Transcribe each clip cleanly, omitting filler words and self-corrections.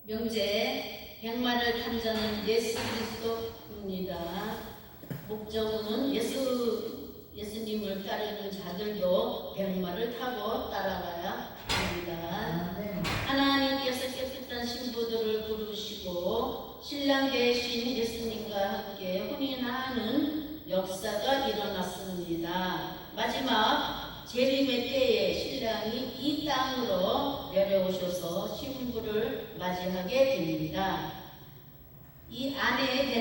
명제 백마를 탄 자는 예수 그리스도입니다. 목적은 예수님을 따르는 자들도 백마를 타고 따라가야 합니다. 하나님께서 깨끗한 신부들을 부르시고 신랑 대신 예수님과 함께 혼인하는 역사가 일어났습니다. 마지막 재림의 때에 신랑이 이 땅으로 내려오셔서 신부를 맞이하게 됩니다. 이 아내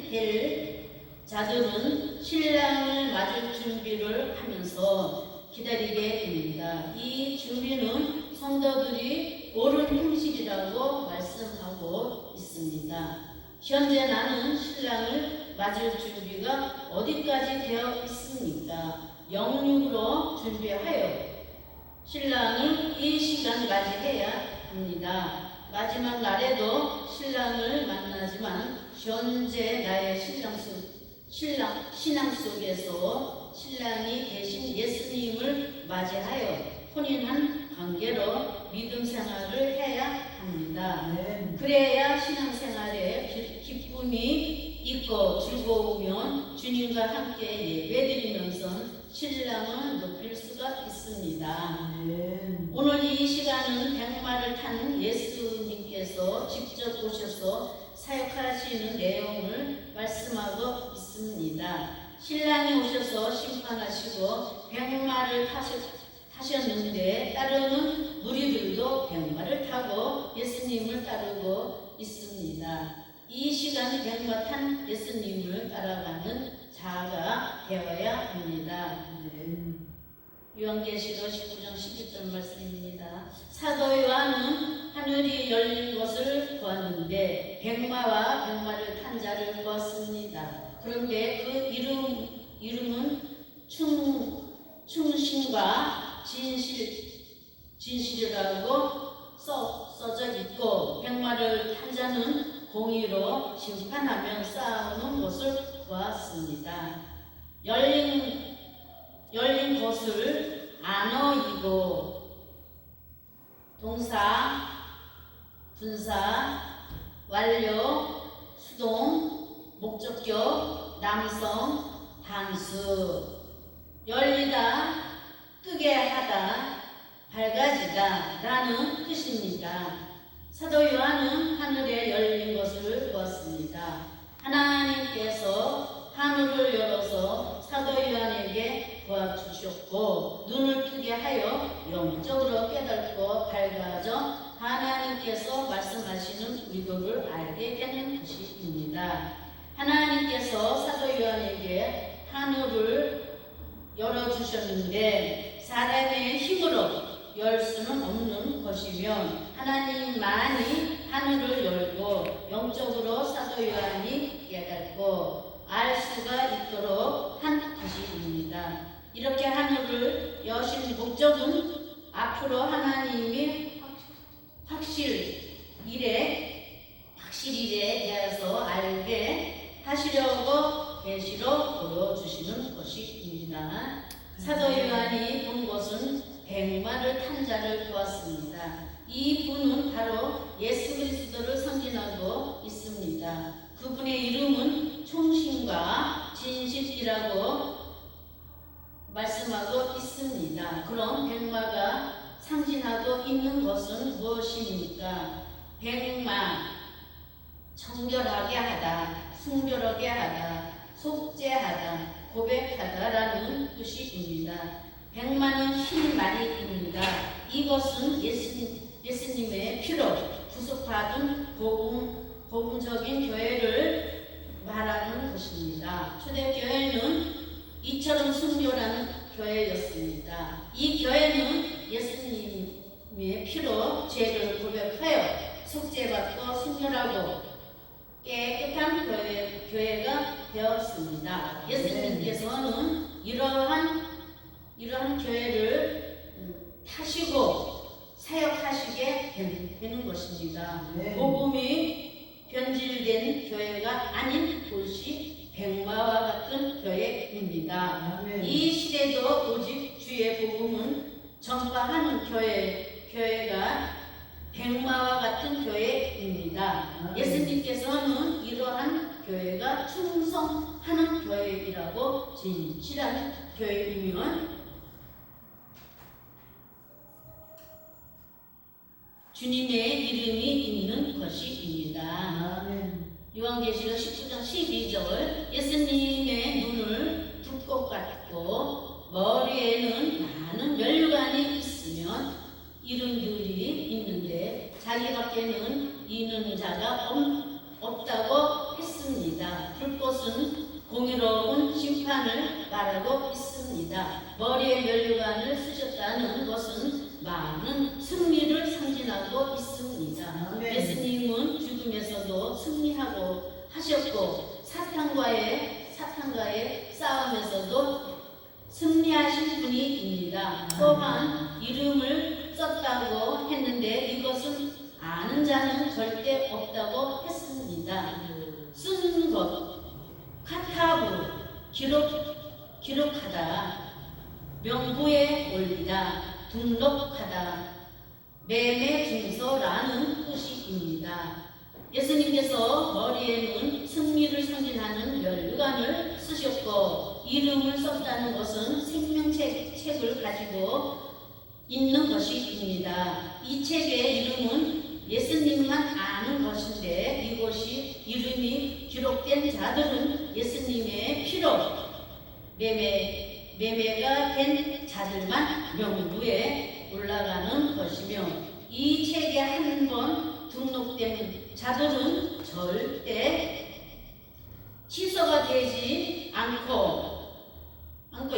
될 자들은 신랑을 맞을 준비를 하면서 기다리게 됩니다. 이 준비는 성도들이 옳은 행실이라고 말씀하고 있습니다. 현재 나는 신랑을 맞을 준비가 어디까지 되어 있습니까? 영육으로 준비하여 신랑을 이 시간 맞이해야 합니다. 마지막 날에도 신랑을 만나지만 현재 나의 신앙 속에서 신랑이 대신 예수님을 맞이하여 혼인한 관계로 믿음 생활을 해야 합니다. 그래야 신앙생활에 기쁨이 있고 즐거우면 주님과 함께 예배드리면서 신랑을 높일 수가 있습니다. 오늘 이 시간은 백마를 탄 예수님께서 직접 오셔서 사역하시는 내용을 말씀하고 있습니다. 신랑이 오셔서 심판하시고 백마를 타셨는데 따르는 무리들도 백마를 타고 예수님을 따르고 있습니다. 이 시간 백마 탄 예수님을 따라가는 자가 되어야 합니다. 요한계시록 19장 11절 말씀입니다. 사도 요한은 하늘이 열린 것을 보았는데 백마와 백마를 탄 자를 보았습니다. 그런데 그 이름은 충신과 진실이라고 써져 있고 백마를 탄 자는 공의로 심판하며 싸우는 것을 보았습니다. 열린 것을 안어이고 동사, 분사, 완료, 수동, 목적격, 남성, 단수. 열리다, 뜨게 하다, 밝아지다 라는 뜻입니다. 사도 요한은 하늘에 열린 것을 보았습니다. 하나님께서 하늘을 열어서 사도 요한에게 보아주셨고 눈을 뜨게 하여 영적으로 깨닫고 밝아져 하나님께서 말씀하시는 의도를 알게 되는 것입니다. 하나님께서 사도 요한에게 하늘을 열어주셨는데 사람의 힘으로 열 수는 없는 것이며 하나님만이 하늘을 열고 영적으로 사도 요한이 깨닫고 알 수가 있도록 한 것입니다. 이렇게 하늘을 여신 목적은 앞으로 하나님이 확실일에 대해서 알게 하시려고 계시로 보여주시는 것입니다. 사도 요한이 본 것은 백마를 탄 자를 보았습니다. 이 분은 바로 예수 그리스도를 상징하고 있습니다. 그분의 이름은 충신과 진실이라고 말씀하고 있습니다. 그럼 백마가 상징하고 있는 것은 무엇입니까? 백마, 청결하게 하다, 순결하게 하다, 속죄하다, 고백하다라는 뜻입니다. 백마는 흰말입니다. 이것은 예수님의 피로 구속받은 복음적인 교회를 말하는 것입니다. 초대교회는 이처럼 순결한 교회였습니다. 이 교회는 예수님의 피로 죄를 고백하여 속죄받고 순결하고 깨끗한 교회가 되었습니다. 예수님께서는 이러한 교회를 타시고 사역하시게 되는 것입니다. 복음이 변질된 교회가 아닌 곳이 백마와 같은 교회입니다. 이 시대도 오직 주의 복음은 전파하는 교회가 백마와 같은 교회입니다. 겁니다. 예수님께서는 이러한 교회가 충성하는 교회이라고 진실한 교회이면 주님의 이름이 있는 것입니다. 요한계시록 19장 12절 예수님의 눈을 불꽃 같고 머리에는 많은 면류관이 있으면 이름들이 있는데 자기밖에는 이는 자가 없다고 했습니다. 불꽃은 공의로운 심판을 말하고 있습니다. 머리에 면류관을 쓰셨다는 것은 많은 승리를 상징하고 있습니다. 예수님은 죽음에서도 승리하고 하셨고 사탄과의 싸움에서도 승리하신 분이입니다. 또한 이름을 썼다고 했는데 이것은 아는 자는 절대 없다고 했습니다. 쓴 것, 카타브, 기록하다, 명부에 올리다, 등록하다, 매매 증서라는 뜻입니다. 예수님께서 머리에는 승리를 상징하는 면류관을 쓰셨고 이름을 썼다는 것은 생명책을 가지고 있는 것입니다. 이 책의 이름은 예수님만 아는 것인데 이것이 이름이 기록된 자들은 예수님의 피로 매매가 된 자들만 명부에 올라가는 것이며 이 책에 한 번 등록된 자들은 절대 취소가 되지 않고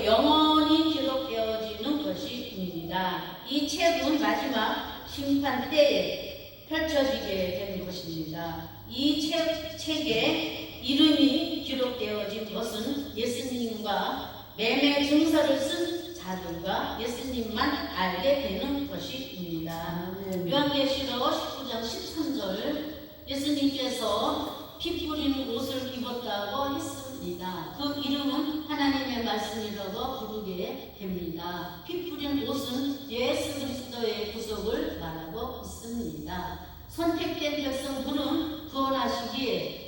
영원히 기록되어지는 것입니다. 이 책은 마지막 심판 때에 펼쳐지게 된 것입니다. 이 책에 이름이 기록되어진 것은 예수님과 매매 증서를 쓴 자들과 예수님만 알게 되는 것입니다. 요한계시록 19장 13절 예수님께서 피 뿌린 옷을 입었다고 했습니다. 그 이름은 하나님의 말씀이라고 부르게 됩니다. 피 뿌린 옷은 예수 그리스도의 구속을 말하고 있습니다. 선택된 백성들은 구원하시기에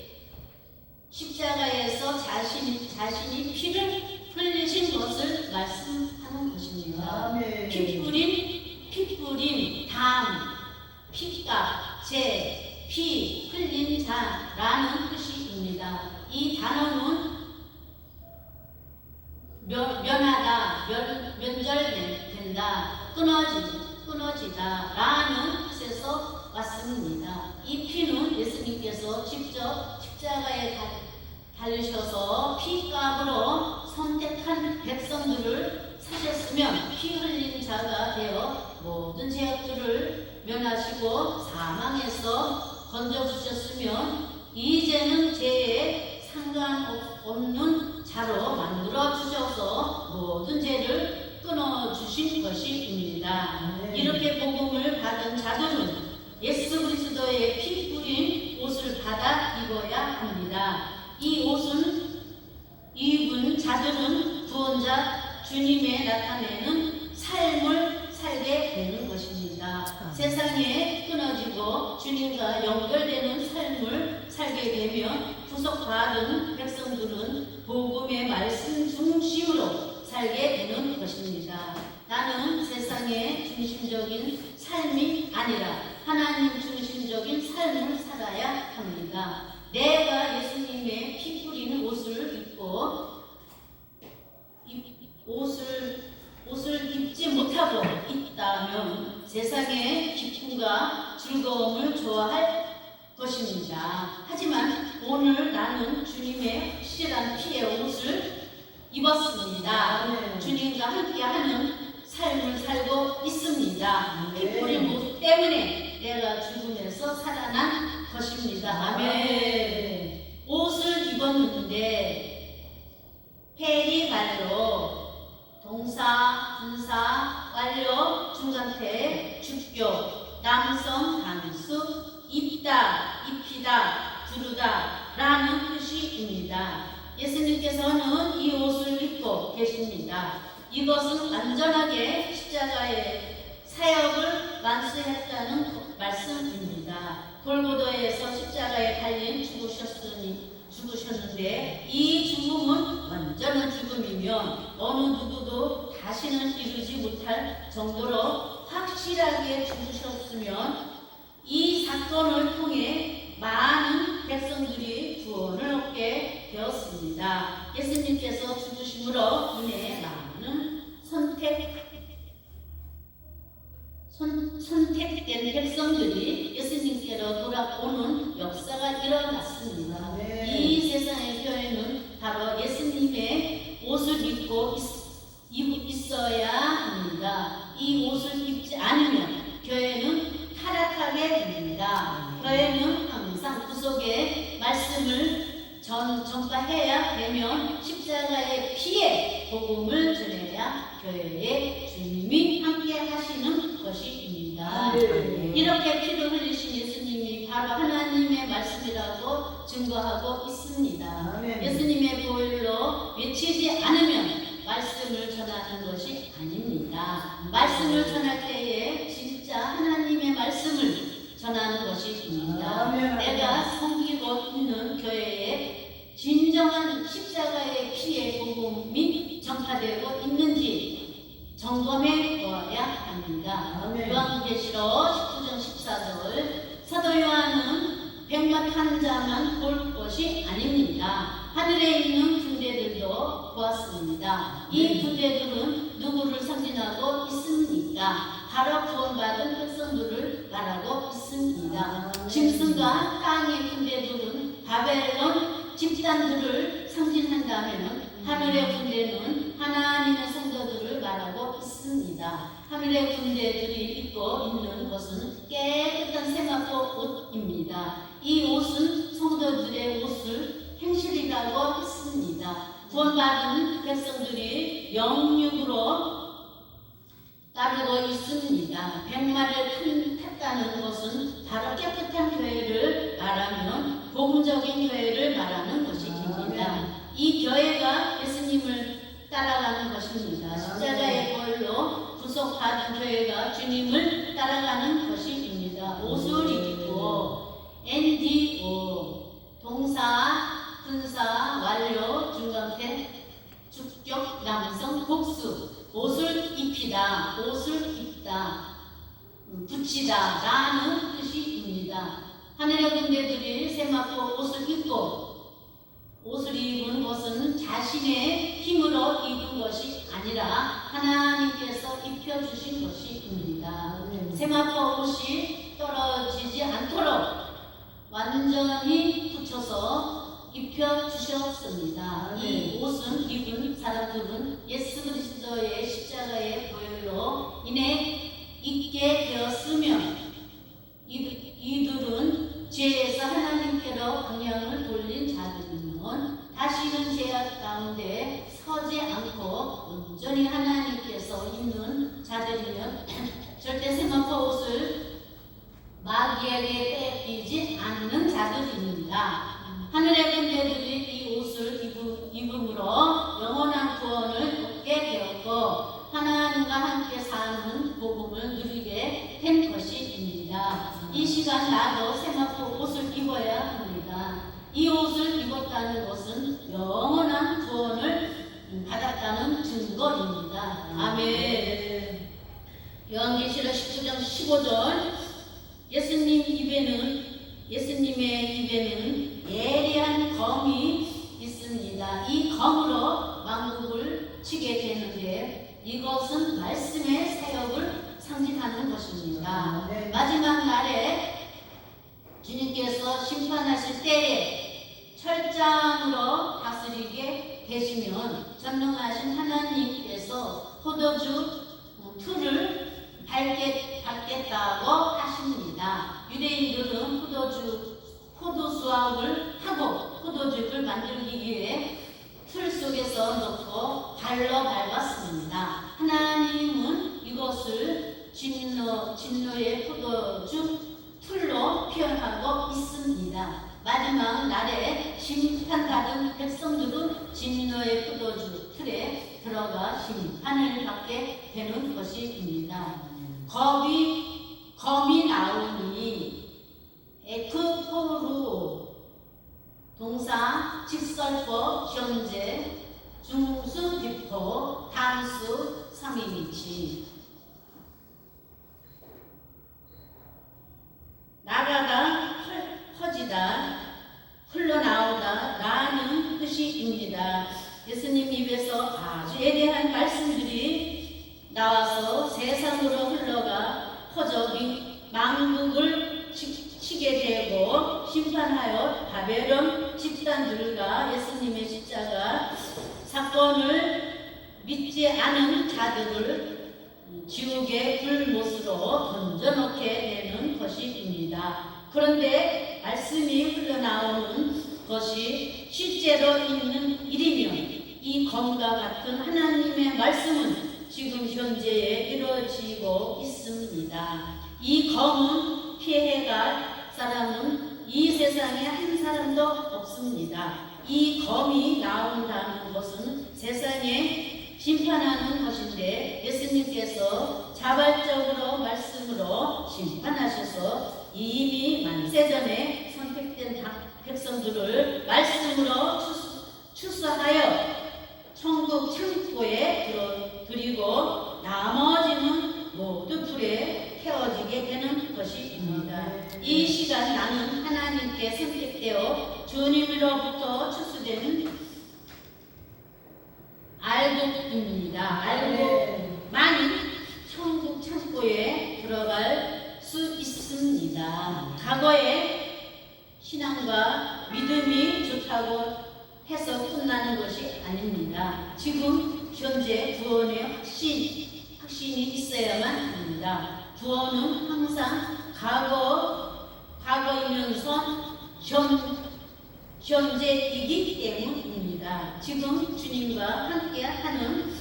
십자가에서 자신이 피를 흘리신 것을 말씀하는 것입니다. 피 뿌림, 담, 피값, 피 흘린 자라는 뜻입니다. 이 단어는 면하다, 면절된다, 끊어지다 라는 뜻에서 왔습니다. 이 피는 예수님께서 직접 십자가에 달리셔서 피값으로 선택한 백성들을 사셨으면 피 흘린 자가 되어 모든 죄악들을 면하시고 사망에서 건져주셨으면 이제는 죄에 상관없는 자로 만들어 주셔서 모든 죄를 끊어주신 것입니다. 이렇게 복음을 받은 자들은 예수 그리스도의 피 뿌린 옷을 받아 입어야 합니다. 이 옷은 입은 자들은 구원자 주님의 나타내는 삶을 살게 되는 것입니다. 세상에 끊어지고 주님과 연결되는 삶을 살게 되면 구속받은 백성들은 복음의 말씀 중심으로 살게 되는 것입니다. 나는 세상의 중심적인 삶이 아니라 하나님 중심적인 삶을 살아야 합니다. 내가 예수님의 피 뿌리는 옷을 입고 옷을 입지 못하고 있다면 세상의 기쁨과 즐거움을 좋아할 것입니다. 하지만 오늘 나는 주님의 확실한 피의 옷을 입었습니다. 주님과 함께하는 삶을 살고 있습니다. 피 뿌린 옷 때문에 내가 죽음에서 살아난 것입니다. 아멘. 옷을 입었는데 페리갈로 동사, 분사, 완료, 중간태, 주격, 남성, 단수, 입다, 입히다, 부르다 라는 뜻입니다. 예수님께서는 이 옷을 입고 계십니다. 이것은 완전하게 십자가의 사역을 완수했다는 말씀입니다. 골고다에서 십자가에 달린 죽으셨는데 이 죽음은 완전한 죽음이며 어느 누구도 다시는 이루지 못할 정도로 확실하게 죽으셨으면 이 사건을 통해 많은 백성들이 구원을 얻게 되었습니다. 예수님께서 죽으심으로 인해 많은 선택된 백성들이 예수님께로 돌아오는 역사가 일어났습니다. 네. 이 세상의 교회는 바로 예수님의 옷을 입고 있어야 합니다. 이 옷을 입지 않으면 교회는 타락하게 됩니다. 교회는 항상 구속의 말씀을 전파해야 되면 십자가의 피에 복음을 전해야 교회의 주님이 함께 하시는 것입니다. 네. 이렇게 피를 흘리신 예수님이 바로 하나님의 말씀이라고 증거하고 있습니다. 네. 예수님의 보혈로 외치지 않으면 말씀을 전하는 것이 아닙니다. 말씀을 전할 때에 진짜 하나님의 말씀을 전하는 것입니다. 내가 섬기고 있는 교회에 진정한 십자가의 피의 복음이 전파되고 있는지 점검해 보아야 합니다. 요한계시록 19장 14절 사도 요한은 백마 탄 자만 볼 것이 아닙니다. 하늘에 있는 군대들도 보았습니다. 이 군대들은 누구를 상징하고 있습니까? 바로 구원받은 백성들을 말하고 있습니다. 짐승과 땅의 군대들은 바벨론 집단들을 상징한다면 하늘의 군대는 하나님의 성도들을 말하고 있습니다. 하늘의 군대들이 입고 있는 것은 깨끗한 세마포 옷입니다. 이 옷은 성도들의 옷을 행실이라고 했습니다. 구원받은 백성들이 영육으로 따르고 있습니다. 백마를 탔다는 것은 바로 깨끗한 교회를 말하면 복음적인 교회를 말하는 것입니다. 이 교회가 예수님을 따라가는 것입니다. 십자가의 보혈로 구속받은 교회가 주님을 따라가는 것입니다. 옷을 입고 NDO 동사, 분사, 완료, 중간태, 주격, 남성, 복수 옷을 입히다, 옷을 입다, 붙이다 라는 뜻입니다. 하늘의 군대들이 세마포 옷을 입고 옷을 입은 것은 자신의 힘으로 입은 것이 아니라 하나님께서 입혀주신 것입니다. 세마포 옷이 떨어지지 않도록 완전히 붙여서 입혀주셨습니다. 이 옷은 입은 사람들은 예수 그리스도의 십자가의 보혈로 인해 입게 되었으며 이들은 죄에서 하나님께로 방향을 돌린 자들이면 다시는 죄악 가운데 서지 않고 온전히 하나님께서 있는 자들이면 절대 세마포 옷을 마귀에게 뺏기지 않는 자들입니다. 하늘의 군대들이 이 옷을 입음으로 영원한 구원을 얻게 되었고 하나님과 함께 사는 복음을 누리게 된 것입니다. 이 시간 나도 세마포 옷을 입어야 합니다. 이 옷을 입었다는 것은 영원한 구원을 받았다는 증거입니다. 아멘. 요한계시록 19장 15절 예수님의 입에는 예리한 검이 있습니다. 이 검으로 만국을 치게 되는데 이것은 말씀의 사역을 상징하는 것입니다. 마지막 날에 주님께서 심판하실 때에 철장으로 다스리게 되시면 전능하신 하나님께서 포도주 틀을 밟겠다고 하십니다. 유대인들은 포도수확을 하고 포도주를 만들기 위해 틀 속에서 넣고 발로 밟았습니다. 하나님은 이것을 진노의 포도주 틀로 표현하고 있습니다. 마지막 날에 심판받은 백성들은 진노의 포도주 틀에 들어가 심판을 받게 되는 것입니다. 겁이 검이 나오니 에크포루 동사 직설법 현재 중수 비포 단수 삼위미치 나가다 퍼지다 흘러나오다 라는 뜻입니다. 예수님 입에서 아주 예대한 말씀들이 나와서 세상으로 흘러가 퍼져 만국을 치게 되고 심판하여 바벨론 집단들과 예수님의 십자가 사건을 믿지 않은 자들을 지옥의 불못으로 던져놓게 되는 것입니다. 그런데 말씀이 흘러나오는 것이 실제로 있는 일이면 이 검과 같은 하나님의 말씀은 지금 현재에 이루어지고 있습니다. 이 검은 피해갈 사람은 이 세상에 한 사람도 없습니다. 이 검이 나온다는 것은 세상에 심판하는 것인데 예수님께서 자발적으로 말씀으로 심판하셔서 이미 만세전에 선택된 백성들을 말씀으로 추수하여 천국 창고에 들이고 나머지는 모두 불에 태워지게 되는 것입니다. 이 시간 나는 하나님께 선택되어 주님으로부터 추수되는 알곡입니다. 알곡만이 천국 창고에 들어갈 수 있습니다. 과거에 신앙과 믿음이 좋다고 해서 끝나는 것이 아닙니다. 지금 현재 구원의 확신이 있어야만 합니다. 구원은 항상 과거이면서 현재이기 때문입니다. 지금 주님과 함께하는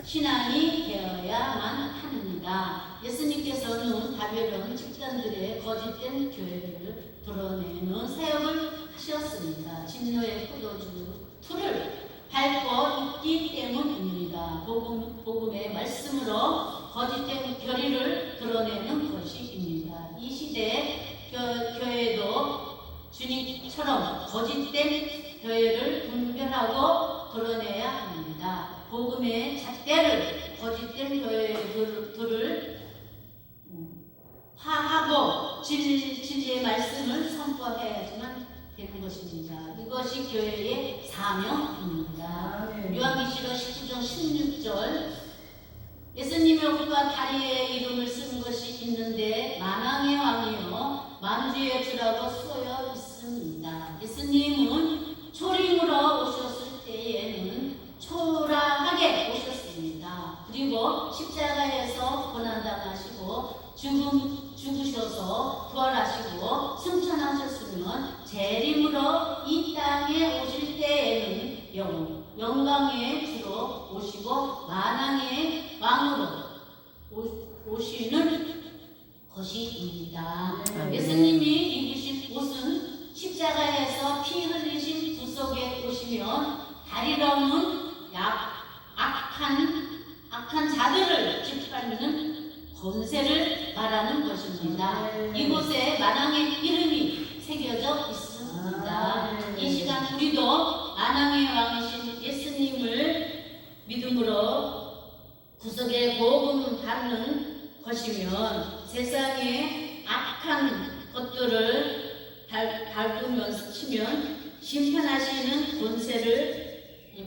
신앙이 되어야만 합니다. 예수님께서는 바벨론 집단들의 거짓된 교회를 드러내는 사역을 하셨습니다. 진노의 포도주 풀을 밟고 있기 때문입니다. 복음의 말씀으로 거짓된 교리를 드러내는 것입니다. 이 시대의 교회도 주님처럼 거짓된 교회를 분별하고 드러내야 합니다. 복음의 잣대를 거짓된 교회들을 파하고 진리의 말씀을 선포해야지만 되는 것입니다. 이것이 교회의 사명입니다. 요한계시록 19장 16절 예수님의 옷과 다리에 이름을 쓴 것이 있는데 만왕의 왕이요 만주의 주라고 쓰여 있습니다. 예수님은 초림으로 오셨을 때에는 초라하게 오셨습니다. 그리고 십자가에서 고난당하시고 죽으셔서 부활하시고 승천하셨으면 재림으로 이 땅에 오실 때에는 영광의 주로 오시고 만왕의 왕으로 오시는 것입니다. 예수님이 입으신 옷은 십자가에서 피 흘리신 구속에 오시면 다리로는 악한 자들을 짓밟는 권세를 말하는 것입니다. 이곳에 만왕의 이름이 새겨져 있습니다. 이 시간 우리도 만왕의 왕이신 예수님을 믿음으로 구속의 복음 받는 것이면 세상의 악한 것들을 밟으면서 치면 심판하시는 권세를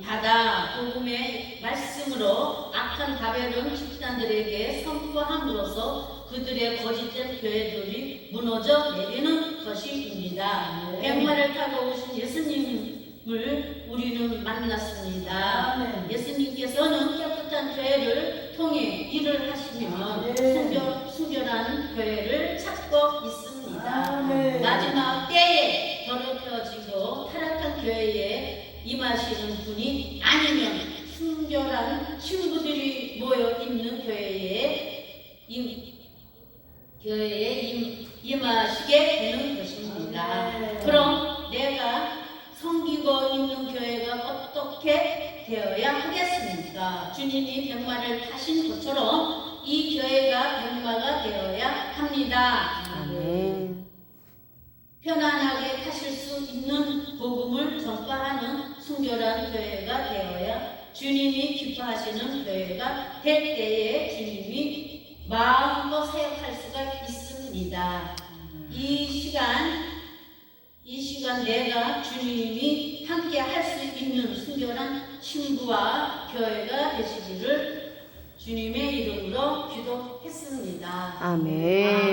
받아 복음의 말씀으로 악한 바벨론 집단들에게 선포함으로써 그들의 거짓된 교회들이 무너져 내리는 것입니다. 백마를 타고 오신 예수님을 우리는 만났습니다. 예수님께서는 깨끗한 교회를 통해 일을 하시며 순결한 교회를 찾고 있습니다. 마지막 때에 더럽혀지고 타락한 교회에 임하시는 분이 아니면 순결한 친구들이 모여 있는 교회에 임하시게 되는 것입니다. 그럼 내가 섬기고 있는 교회가 어떻게 되어야 하겠습니까? 주님이 백마를 타신 것처럼 이 교회가 병마가 되어야 합니다. 아멘. 편안하게 하실 수 있는 복음을 전파하는 순결한 교회가 되어야 주님이 기뻐하시는 교회가 될 때에 주님이 마음껏 사역할 수가 있습니다. 이 시간 내가 주님이 함께 할 수 있는 순결한 신부와 교회가 되시기를 주님의 이름으로 기도했습니다. 아멘.